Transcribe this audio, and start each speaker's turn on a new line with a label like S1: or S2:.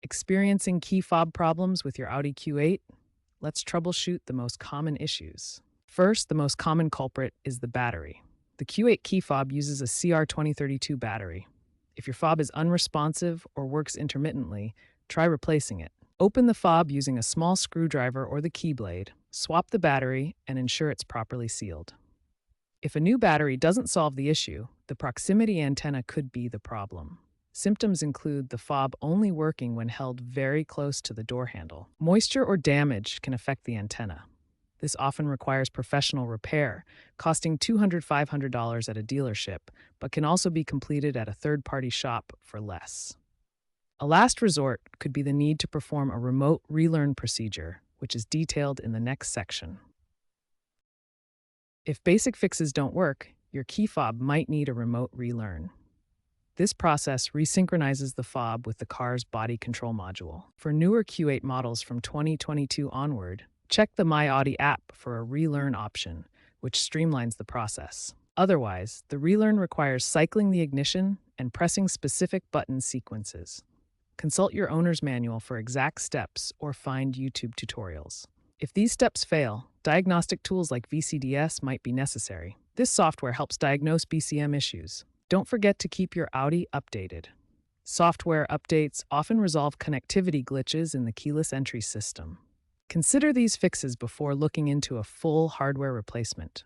S1: Experiencing key fob problems with your Audi Q8? Let's troubleshoot the most common issues. First, the most common culprit is the battery. The Q8 key fob uses a CR2032 battery. If your fob is unresponsive or works intermittently, try replacing it. Open the fob using a small screwdriver or the key blade, swap the battery, and ensure it's properly sealed. If a new battery doesn't solve the issue, the proximity antenna could be the problem. Symptoms include the fob only working when held very close to the door handle. Moisture or damage can affect the antenna. This often requires professional repair, costing $200–500 at a dealership, but can also be completed at a third-party shop for less. A last resort could be the need to perform a remote relearn procedure, which is detailed in the next section. If basic fixes don't work, your key fob might need a remote relearn. This process resynchronizes the fob with the car's body control module. For newer Q8 models from 2022 onward, check the My Audi app for a relearn option, which streamlines the process. Otherwise, the relearn requires cycling the ignition and pressing specific button sequences. Consult your owner's manual for exact steps or find YouTube tutorials. If these steps fail, diagnostic tools like VCDS might be necessary. This software helps diagnose BCM issues. Don't forget to keep your Audi updated. Software updates often resolve connectivity glitches in the keyless entry system. Consider these fixes before looking into a full hardware replacement.